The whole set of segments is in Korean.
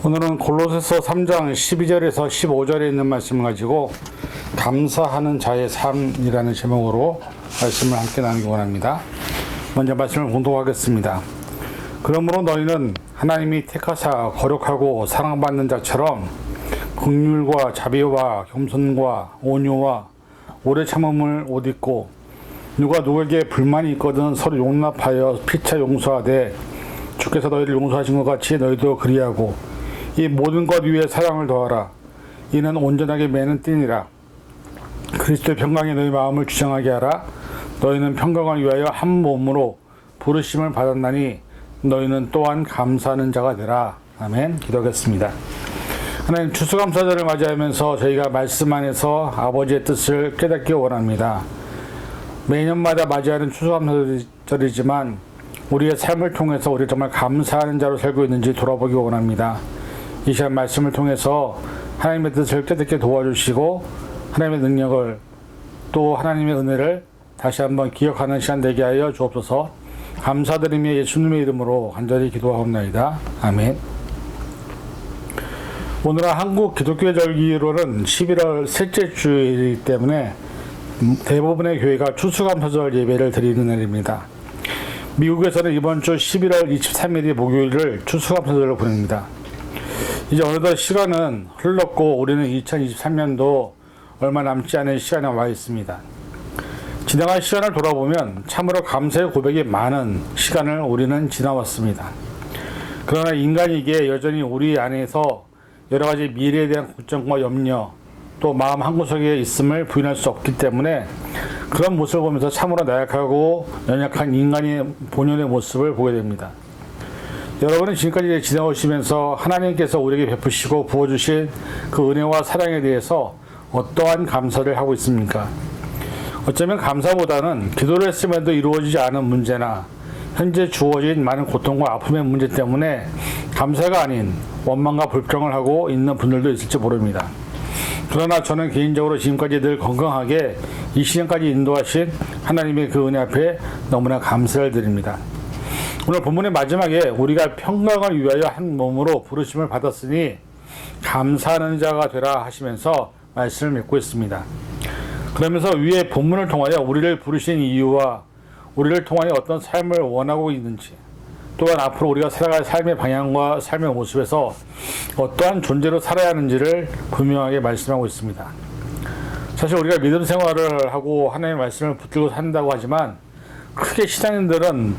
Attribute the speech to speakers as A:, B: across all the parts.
A: 오늘은 골로새서 3장 12절에서 15절에 있는 말씀을 가지고 감사하는 자의 삶이라는 제목으로 말씀을 함께 나누기 원합니다. 먼저 말씀을 공독하겠습니다. 그러므로 너희는 하나님이 택하사 거룩하고 사랑받는 자처럼 긍휼과 자비와 겸손과 온유와 오래 참음을 옷 입고 누가 누구에게 불만이 있거든 서로 용납하여 피차 용서하되 주께서 너희를 용서하신 것 같이 너희도 그리하고 이 모든 것 위에 사랑을 더하라. 이는 온전하게 매는 띠니라. 그리스도의 평강에 너희 마음을 주장하게 하라. 너희는 평강을 위하여 한 몸으로 부르심을 받았나니 너희는 또한 감사하는 자가 되라. 아멘. 기도하겠습니다. 하나님, 추수감사절을 맞이하면서 저희가 말씀 안에서 아버지의 뜻을 깨닫기 원합니다. 매년마다 맞이하는 추수감사절이지만 우리의 삶을 통해서 우리 정말 감사하는 자로 살고 있는지 돌아보기 원합니다. 이 시간 말씀을 통해서 하나님의 뜻을 깨닫게 도와주시고 하나님의 능력을 또 하나님의 은혜를 다시 한번 기억하는 시간 되게 하여 주옵소서. 감사드리며 예수님의 이름으로 간절히 기도하옵나이다. 아멘. 오늘은 한국 기독교 절기로는 11월 셋째 주일이기 때문에 대부분의 교회가 추수감사절 예배를 드리는 날입니다. 미국에서는 이번 주 11월 23일이 목요일을 추수감사절로 보냅니다. 이제 어느덧 시간은 흘렀고 우리는 2023년도 얼마 남지 않은 시간에 와 있습니다. 지나간 시간을 돌아보면 참으로 감사의 고백이 많은 시간을 우리는 지나왔습니다. 그러나 인간이기에 여전히 우리 안에서 여러 가지 미래에 대한 걱정과 염려 또 마음 한구석에 있음을 부인할 수 없기 때문에 그런 모습을 보면서 참으로 나약하고 연약한 인간의 본연의 모습을 보게 됩니다. 여러분은 지금까지 지나오시면서 하나님께서 우리에게 베푸시고 부어주신 그 은혜와 사랑에 대해서 어떠한 감사를 하고 있습니까? 어쩌면 감사보다는 기도를 했음에도 이루어지지 않은 문제나 현재 주어진 많은 고통과 아픔의 문제 때문에 감사가 아닌 원망과 불평을 하고 있는 분들도 있을지 모릅니다. 그러나 저는 개인적으로 지금까지 늘 건강하게 이 시간까지 인도하신 하나님의 그 은혜 앞에 너무나 감사를 드립니다. 오늘 본문의 마지막에 우리가 평강을 위하여 한 몸으로 부르심을 받았으니 감사하는 자가 되라 하시면서 말씀을 맺고 있습니다. 그러면서 위에 본문을 통하여 우리를 부르신 이유와 우리를 통하여 어떤 삶을 원하고 있는지 또한 앞으로 우리가 살아갈 삶의 방향과 삶의 모습에서 어떠한 존재로 살아야 하는지를 분명하게 말씀하고 있습니다. 사실 우리가 믿음 생활을 하고 하나님의 말씀을 붙들고 산다고 하지만 크게 신앙인들은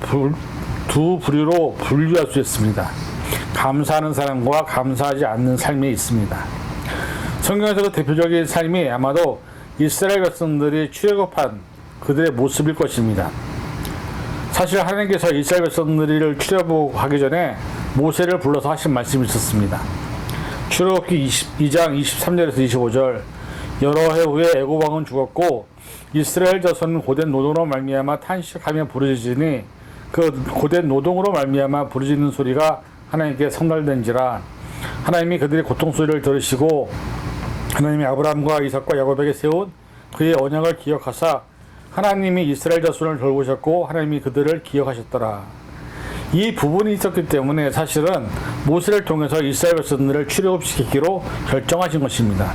A: 두 부류로 분류할 수 있습니다. 감사하는 사람과 감사하지 않는 삶이 있습니다. 성경에서도 대표적인 삶이 아마도 이스라엘 백성들이 출애굽한 그들의 모습일 것입니다. 사실 하나님께서 이스라엘 백성들을 출애굽하기 전에 모세를 불러서 하신 말씀이 있었습니다. 출애굽기 22장 23절에서 25절 여러 해 후에 애굽 왕은 죽었고 이스라엘 자손은 고된 노동으로 말미암아 탄식하며 부르짖으니 그 고된 노동으로 말미암아 부르짖는 소리가 하나님께 성달된지라. 하나님이 그들의 고통 소리를 들으시고 하나님이 아브라함과 이삭과 야곱에게 세운 그의 언약을 기억하사 하나님이 이스라엘 자손을 돌보셨고 하나님이 그들을 기억하셨더라. 이 부분이 있었기 때문에 사실은 모세를 통해서 이스라엘 백성들을 출애굽시키기로 결정하신 것입니다.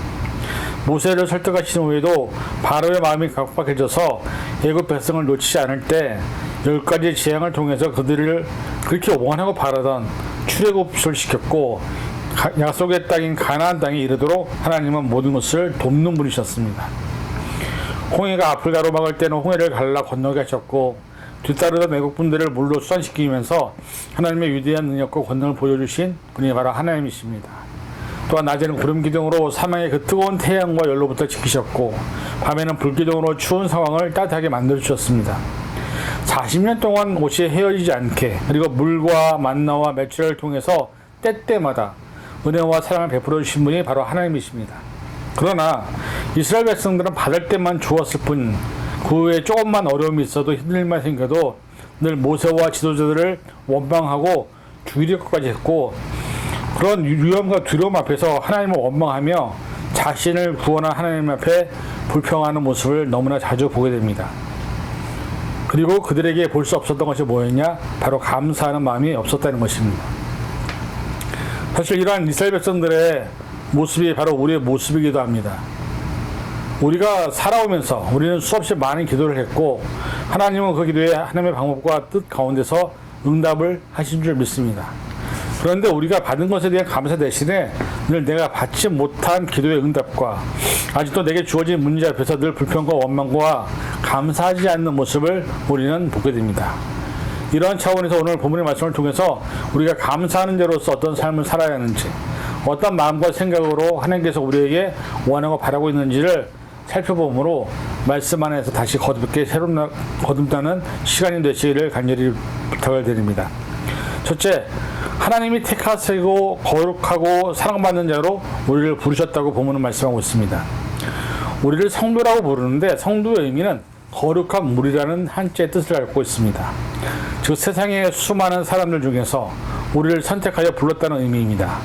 A: 모세를 설득하신 후에도 바로의 마음이 각박해져서 애굽 백성을 놓치지 않을 때 10가지 재앙을 통해서 그들을 그렇게 원하고 바라던 출애굽을 시켰고 약속의 땅인 가나안 땅에 이르도록 하나님은 모든 것을 돕는 분이셨습니다. 홍해가 앞을 가로막을 때는 홍해를 갈라 건너게 하셨고 뒤따르던 애국분들을 물로 수산시키면서 하나님의 위대한 능력과 권능을 보여주신 분이 바로 하나님이십니다. 또한 낮에는 구름 기둥으로 사망의 그 뜨거운 태양과 열로부터 지키셨고 밤에는 불 기둥으로 추운 상황을 따뜻하게 만들어 주셨습니다. 40년 동안 옷이 헤어지지 않게 그리고 물과 만나와 매출을 통해서 때때마다 은혜와 사랑을 베풀어 주신 분이 바로 하나님이십니다. 그러나 이스라엘 백성들은 받을 때만 좋았을 뿐 그 후에 조금만 어려움이 있어도 힘들 일만 생겨도 늘 모세와 지도자들을 원망하고 죽이려 것까지 했고 그런 위험과 두려움 앞에서 하나님을 원망하며 자신을 구원한 하나님 앞에 불평하는 모습을 너무나 자주 보게 됩니다. 그리고 그들에게 볼 수 없었던 것이 뭐였냐? 바로 감사하는 마음이 없었다는 것입니다. 사실 이러한 이스라엘 백성들의 모습이 바로 우리의 모습이기도 합니다. 우리가 살아오면서 우리는 수없이 많은 기도를 했고 하나님은 그 기도에 하나님의 방법과 뜻 가운데서 응답을 하신 줄 믿습니다. 그런데 우리가 받은 것에 대한 감사 대신에 늘 내가 받지 못한 기도의 응답과 아직도 내게 주어진 문제 앞에서 늘 불평과 원망과 감사하지 않는 모습을 우리는 보게 됩니다. 이러한 차원에서 오늘 본문의 말씀을 통해서 우리가 감사하는 자로서 어떤 삶을 살아야 하는지, 어떤 마음과 생각으로 하나님께서 우리에게 원하고 바라고 있는지를 살펴보므로 말씀 안에서 다시 거듭게 거듭나는 시간이 되시기를 간절히 부탁을 드립니다. 첫째, 하나님이 택하시고 거룩하고 사랑받는 자로 우리를 부르셨다고 본문은 말씀하고 있습니다. 우리를 성도라고 부르는데 성도의 의미는 거룩한 무리라는 한자의 뜻을 갖고 있습니다. 즉 세상의 수많은 사람들 중에서 우리를 선택하여 불렀다는 의미입니다.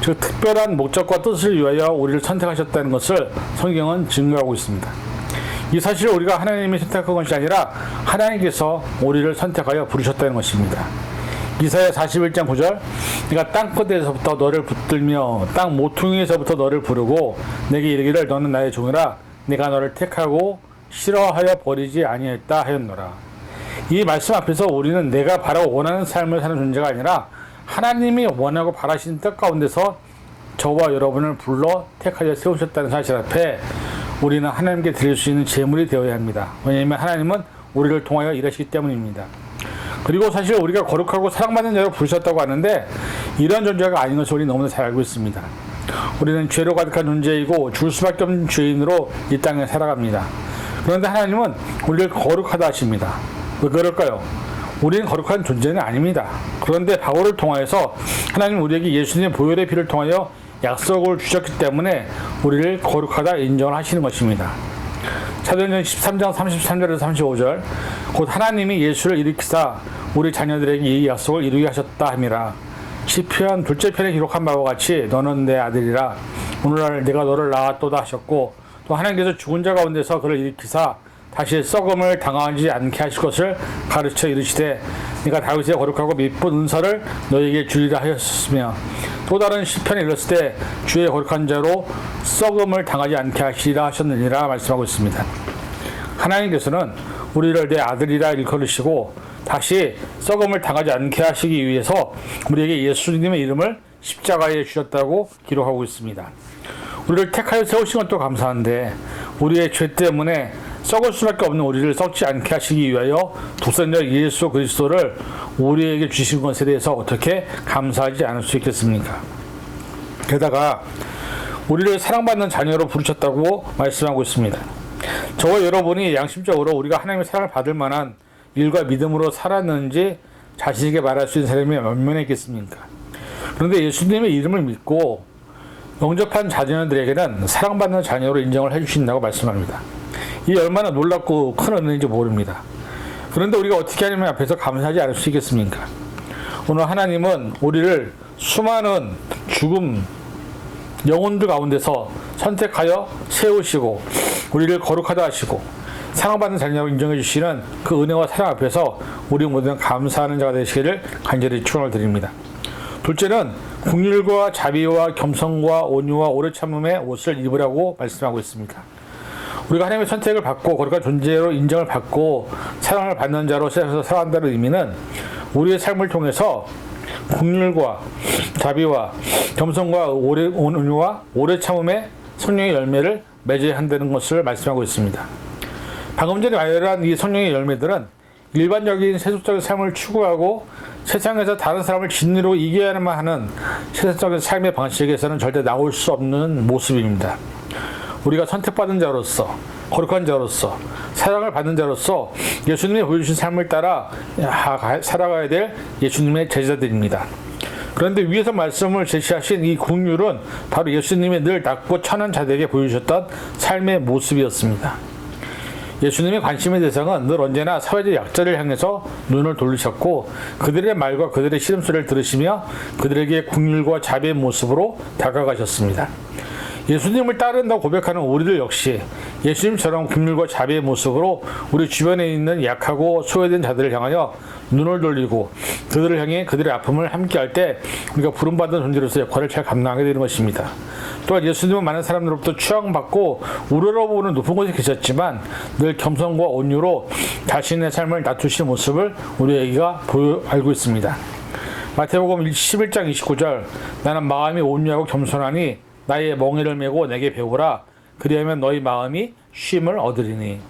A: 즉 특별한 목적과 뜻을 위하여 우리를 선택하셨다는 것을 성경은 증거하고 있습니다. 이 사실을 우리가 하나님이 선택한 것이 아니라 하나님께서 우리를 선택하여 부르셨다는 것입니다. 이사야 41장 9절, 내가 땅끝에서부터 너를 붙들며 땅 모퉁이에서부터 너를 부르고 내게 이르기를 너는 나의 종이라 내가 너를 택하고 싫어하여 버리지 아니했다 하였노라. 이 말씀 앞에서 우리는 내가 바라고 원하는 삶을 사는 존재가 아니라 하나님이 원하고 바라시는 뜻 가운데서 저와 여러분을 불러 택하여 세우셨다는 사실 앞에 우리는 하나님께 드릴 수 있는 제물이 되어야 합니다. 왜냐하면 하나님은 우리를 통하여 일하시기 때문입니다. 그리고 사실 우리가 거룩하고 사랑받는 자로 부르셨다고 하는데 이런 존재가 아닌 것을 우리 너무나 잘 알고 있습니다. 우리는 죄로 가득한 존재이고 죽을 수밖에 없는 죄인으로 이 땅에 살아갑니다. 그런데 하나님은 우리를 거룩하다 하십니다. 왜 그럴까요? 우리는 거룩한 존재는 아닙니다. 그런데 바울을 통하여서 하나님 우리에게 예수님의 보혈의 피를 통하여 약속을 주셨기 때문에 우리를 거룩하다 인정을 하시는 것입니다. 사도행전 13장 33절에서 35절, 곧 하나님이 예수를 일으키사 우리 자녀들에게 이 약속을 이루게 하셨다 함이라. 시편 둘째 편에 기록한 바와 같이 너는 내 아들이라 오늘날 내가 너를 낳았도다 하셨고, 또 하나님께서 죽은 자 가운데서 그를 일으키사 다시 썩음을 당하지 않게 하실 것을 가르쳐 이르시되 네가 다윗의 거룩하고 미쁜 은사를 너에게 주리라 하였으며, 또 다른 시편에 이르렀을 때 주의 거룩한 자로 썩음을 당하지 않게 하시리라 하셨느니라 말씀하고 있습니다. 하나님께서는 우리를 내 아들이라 일컬으시고 다시 썩음을 당하지 않게 하시기 위해서 우리에게 예수님의 이름을 십자가에 주셨다고 기록하고 있습니다. 우리를 택하여 세우신 것도 감사한데 우리의 죄 때문에 썩을 수밖에 없는 우리를 썩지 않게 하시기 위하여 독생자 예수 그리스도를 우리에게 주신 것에 대해서 어떻게 감사하지 않을 수 있겠습니까? 게다가 우리를 사랑받는 자녀로 부르셨다고 말씀하고 있습니다. 저와 여러분이 양심적으로 우리가 하나님의 사랑을 받을 만한 일과 믿음으로 살았는지 자신에게 말할 수 있는 사람이 몇 명이 있겠습니까? 그런데 예수님의 이름을 믿고 영접한 자녀들에게는 사랑받는 자녀로 인정을 해주신다고 말씀합니다. 이 얼마나 놀랍고 큰 은혜인지 모릅니다. 그런데 우리가 어떻게 하나님 앞에서 감사하지 않을 수 있겠습니까? 오늘 하나님은 우리를 수많은 죽음 영혼들 가운데서 선택하여 세우시고 우리를 거룩하다 하시고 사랑받는 자녀로 인정해 주시는 그 은혜와 사랑 앞에서 우리 모두는 감사하는 자가 되시기를 간절히 축원을 드립니다. 둘째는 긍휼과 자비와 겸손과 온유와 오래 참음의 옷을 입으라고 말씀하고 있습니다. 우리가 하나님의 선택을 받고 거룩한 존재로 인정을 받고 사랑을 받는 자로 세상에서 살아간다는 의미는 우리의 삶을 통해서 긍휼과 자비와 겸손과 온유와 오래 참음의 성령의 열매를 맺어야 한다는 것을 말씀하고 있습니다. 방금 전에 말한 이 성령의 열매들은 일반적인 세속적인 삶을 추구하고 세상에서 다른 사람을 진리로 이겨야만 하는 세속적인 삶의 방식에서는 절대 나올 수 없는 모습입니다. 우리가 선택받은 자로서 거룩한 자로서 사랑을 받는 자로서 예수님이 보여주신 삶을 따라 살아가야 될 예수님의 제자들입니다. 그런데 위에서 말씀을 제시하신 이 긍휼은 바로 예수님이 늘 낮고 천한 자들에게 보여주셨던 삶의 모습이었습니다. 예수님의 관심의 대상은 늘 언제나 사회적 약자를 향해서 눈을 돌리셨고 그들의 말과 그들의 시름소리를 들으시며 그들에게 긍휼과 자비의 모습으로 다가가셨습니다. 예수님을 따른다고 고백하는 우리들 역시 예수님처럼 긍휼과 자비의 모습으로 우리 주변에 있는 약하고 소외된 자들을 향하여 눈을 돌리고 그들을 향해 그들의 아픔을 함께할 때 우리가 부름받은 존재로서 역할을 잘 감당하게 되는 것입니다. 또한 예수님은 많은 사람들로부터 추앙받고 우러러보는 높은 곳에 계셨지만 늘 겸손과 온유로 자신의 삶을 낮추시는 모습을 우리에게가 알고 있습니다. 마태복음 11장 29절 나는 마음이 온유하고 겸손하니 나의 멍에를 메고 내게 배우라 그리하면 너희 마음이 쉼을 얻으리니.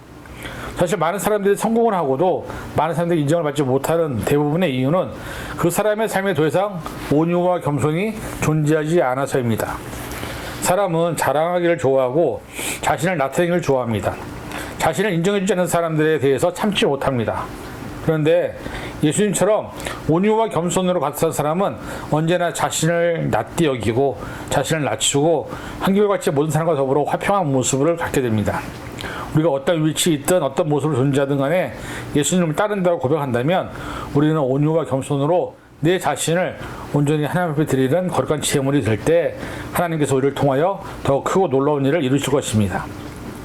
A: 사실 많은 사람들이 성공을 하고도 많은 사람들이 인정을 받지 못하는 대부분의 이유는 그 사람의 삶에 더 이상 온유와 겸손이 존재하지 않아서입니다. 사람은 자랑하기를 좋아하고 자신을 나타내기를 좋아합니다. 자신을 인정해주지 않는 사람들에 대해서 참지 못합니다. 그런데 예수님처럼 온유와 겸손으로 같은 사람은 언제나 자신을 낮게 여기고 자신을 낮추고 한결같이 모든 사람과 더불어 화평한 모습을 갖게 됩니다. 우리가 어떤 위치에 있든 어떤 모습으로 존재하든 간에 예수님을 따른다고 고백한다면 우리는 온유와 겸손으로 내 자신을 온전히 하나님 앞에 드리는 거룩한 제물이 될 때 하나님께서 우리를 통하여 더 크고 놀라운 일을 이루실 것입니다.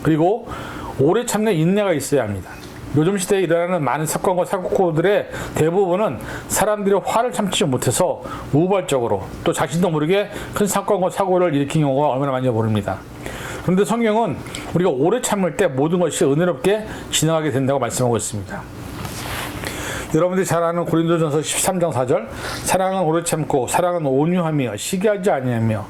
A: 그리고 오래 참는 인내가 있어야 합니다. 요즘 시대에 일어나는 많은 사건과 사고들의 대부분은 사람들이 화를 참지 못해서 우발적으로 또 자신도 모르게 큰 사건과 사고를 일으킨 경우가 얼마나 많은지 모릅니다. 그런데 성경은 우리가 오래 참을 때 모든 것이 은혜롭게 지나가게 된다고 말씀하고 있습니다. 여러분들이 잘 아는 고린도전서 13장 4절 사랑은 오래 참고 사랑은 온유하며 시기하지 아니하며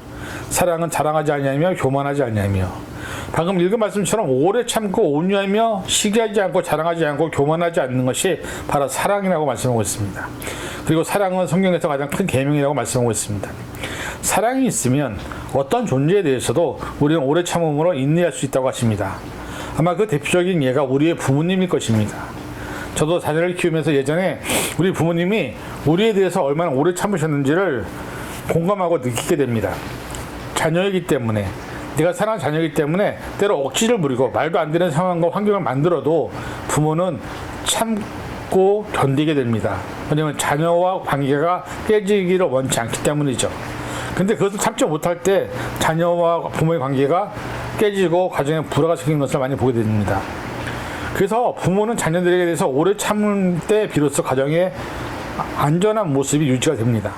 A: 사랑은 자랑하지 아니하며 교만하지 아니하며. 방금 읽은 말씀처럼 오래 참고 온유하며 시기하지 않고 자랑하지 않고 교만하지 않는 것이 바로 사랑이라고 말씀하고 있습니다. 그리고 사랑은 성경에서 가장 큰 계명이라고 말씀하고 있습니다. 사랑이 있으면 어떤 존재에 대해서도 우리는 오래 참음으로 인내할 수 있다고 하십니다. 아마 그 대표적인 예가 우리의 부모님일 것입니다. 저도 자녀를 키우면서 예전에 우리 부모님이 우리에 대해서 얼마나 오래 참으셨는지를 공감하고 느끼게 됩니다. 자녀이기 때문에, 내가 사랑하는 자녀이기 때문에 때로 억지를 부리고 말도 안 되는 상황과 환경을 만들어도 부모는 참고 견디게 됩니다. 왜냐하면 자녀와 관계가 깨지기를 원치 않기 때문이죠. 근데 그것을 참지 못할 때 자녀와 부모의 관계가 깨지고 가정에 불화가 생기는 것을 많이 보게 됩니다. 그래서 부모는 자녀들에게 대해서 오래 참을 때 비로소 가정의 안전한 모습이 유지가 됩니다.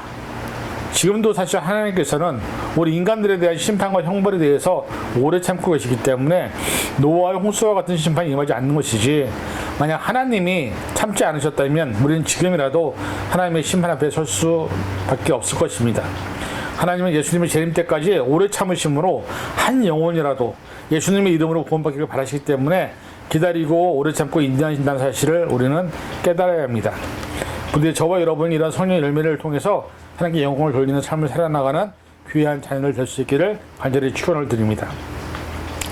A: 지금도 사실 하나님께서는 우리 인간들에 대한 심판과 형벌에 대해서 오래 참고 계시기 때문에 노아와 홍수와 같은 심판이 임하지 않는 것이지, 만약 하나님이 참지 않으셨다면 우리는 지금이라도 하나님의 심판 앞에 설 수밖에 없을 것입니다. 하나님은 예수님의 재림 때까지 오래 참으심으로 한 영혼이라도 예수님의 이름으로 구원받기를 바라시기 때문에 기다리고 오래 참고 인내하신다는 사실을 우리는 깨달아야 합니다. 부디 저와 여러분이 이런 성령의 열매를 통해서 하나님께 영광을 돌리는 삶을 살아나가는 귀한 자녀들 될 수 있기를 간절히 축원을 드립니다.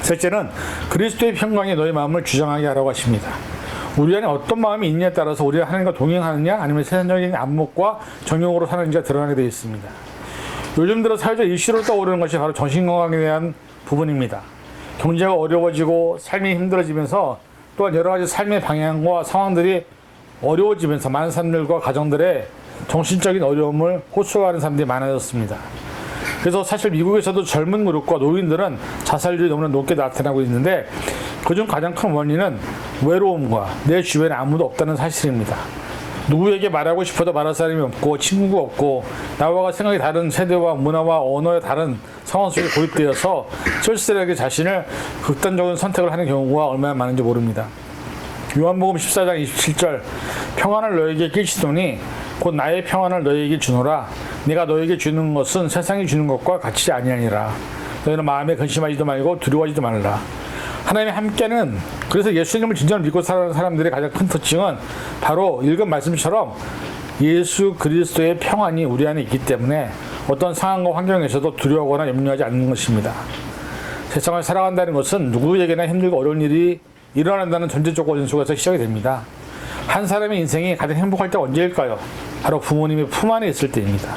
A: 셋째는 그리스도의 평강이 너의 마음을 주장하게 하라고 하십니다. 우리 안에 어떤 마음이 있냐에 따라서 우리가 하나님과 동행하느냐 아니면 세상적인 안목과 정욕으로 사는지가 드러나게 되어 있습니다. 요즘 들어 사회적 이슈로 떠오르는 것이 바로 정신건강에 대한 부분입니다. 경제가 어려워지고 삶이 힘들어지면서 또한 여러 가지 삶의 방향과 상황들이 어려워지면서 많은 사람들과 가정들의 정신적인 어려움을 호소하는 사람들이 많아졌습니다. 그래서 사실 미국에서도 젊은 그룹과 노인들은 자살률이 너무나 높게 나타나고 있는데 그중 가장 큰 원인은 외로움과 내 주변에 아무도 없다는 사실입니다. 누구에게 말하고 싶어도 말할 사람이 없고 친구가 없고 나와 생각이 다른 세대와 문화와 언어의 다른 상황 속에 고립되어서 쓸쓸하게 자신을 극단적인 선택을 하는 경우가 얼마나 많은지 모릅니다. 요한복음 14장 27절 평안을 너에게 끼치더니 곧 나의 평안을 너에게 주노라. 내가 너에게 주는 것은 세상이 주는 것과 같이 아니하니라. 너희는 마음에 근심하지도 말고 두려워하지도 말라. 하나님의 함께는, 그래서 예수님을 진정으로 믿고 살아가는 사람들의 가장 큰 특징은 바로 읽은 말씀처럼 예수 그리스도의 평안이 우리 안에 있기 때문에 어떤 상황과 환경에서도 두려워하거나 염려하지 않는 것입니다. 세상을 살아간다는 것은 누구에게나 힘들고 어려운 일이 일어난다는 전제적 원인 속에서 시작이 됩니다. 한 사람의 인생이 가장 행복할 때가 언제일까요? 바로 부모님의 품 안에 있을 때입니다.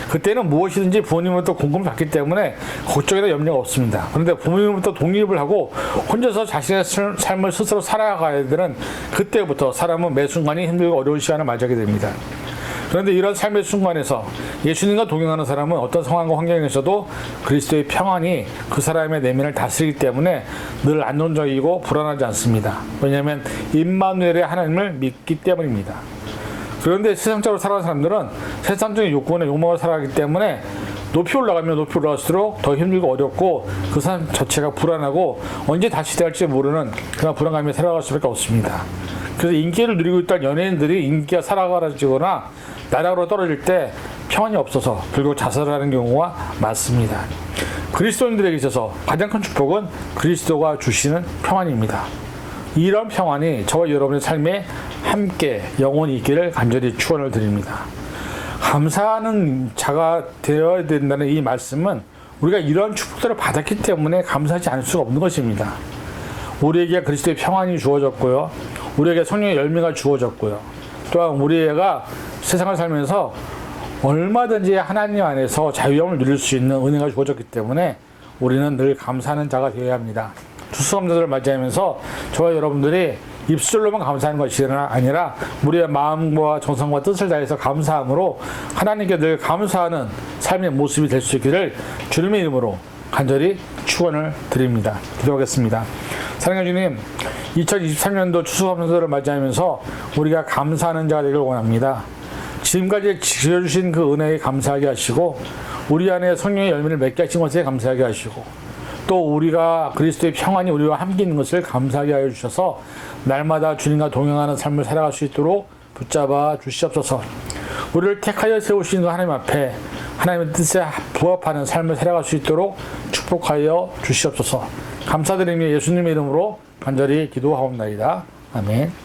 A: 그때는 무엇이든지 부모님으로부터 공급을 받기 때문에 걱정이나 염려가 없습니다. 그런데 부모님으로부터 독립을 하고 혼자서 자신의 삶을 스스로 살아가야 되는 그때부터 사람은 매 순간이 힘들고 어려운 시간을 맞이하게 됩니다. 그런데 이런 삶의 순간에서 예수님과 동행하는 사람은 어떤 상황과 환경에서도 그리스도의 평안이 그 사람의 내면을 다스리기 때문에 늘 안정적이고 불안하지 않습니다. 왜냐하면 임마누엘의 하나님을 믿기 때문입니다. 그런데 세상적으로 살아가는 사람들은 세상적인 욕구나 욕망을 살아가기 때문에 높이 올라가면 높이 올라갈수록 더 힘들고 어렵고 그 삶 자체가 불안하고 언제 다시 될지 모르는 그런 불안감에 살아갈 수밖에 없습니다. 그래서 인기를 누리고 있던 연예인들이 인기가 사라지거나 나락으로 떨어질 때 평안이 없어서 결국 자살을 하는 경우가 많습니다. 그리스도인들에게 있어서 가장 큰 축복은 그리스도가 주시는 평안입니다. 이런 평안이 저와 여러분의 삶에 함께 영원히 있기를 간절히 축원을 드립니다. 감사하는 자가 되어야 된다는 이 말씀은 우리가 이런 축복들을 받았기 때문에 감사하지 않을 수가 없는 것입니다. 우리에게 그리스도의 평안이 주어졌고요. 우리에게 성령의 열매가 주어졌고요. 또한 우리가 세상을 살면서 얼마든지 하나님 안에서 자유함을 누릴 수 있는 은혜가 주어졌기 때문에 우리는 늘 감사하는 자가 되어야 합니다. 추수감사절을 맞이하면서 저와 여러분들이 입술로만 감사하는 것이 아니라 우리의 마음과 정성과 뜻을 다해서 감사함으로 하나님께 늘 감사하는 삶의 모습이 될 수 있기를 주님의 이름으로 간절히 축원을 드립니다. 기도하겠습니다. 사랑하는 주님, 2023년도 추수감사절을 맞이하면서 우리가 감사하는 자가 되길 원합니다. 지금까지 지어주신 그 은혜에 감사하게 하시고 우리 안에 성령의 열매를 맺게 하신 것에 감사하게 하시고 또 우리가 그리스도의 평안이 우리와 함께 있는 것을 감사하게 하여 주셔서 날마다 주님과 동행하는 삶을 살아갈 수 있도록 붙잡아 주시옵소서. 우리를 택하여 세우신 그 하나님 앞에 하나님의 뜻에 부합하는 삶을 살아갈 수 있도록 축복하여 주시옵소서. 감사드리며 예수님의 이름으로 간절히 기도하옵나이다. 아멘.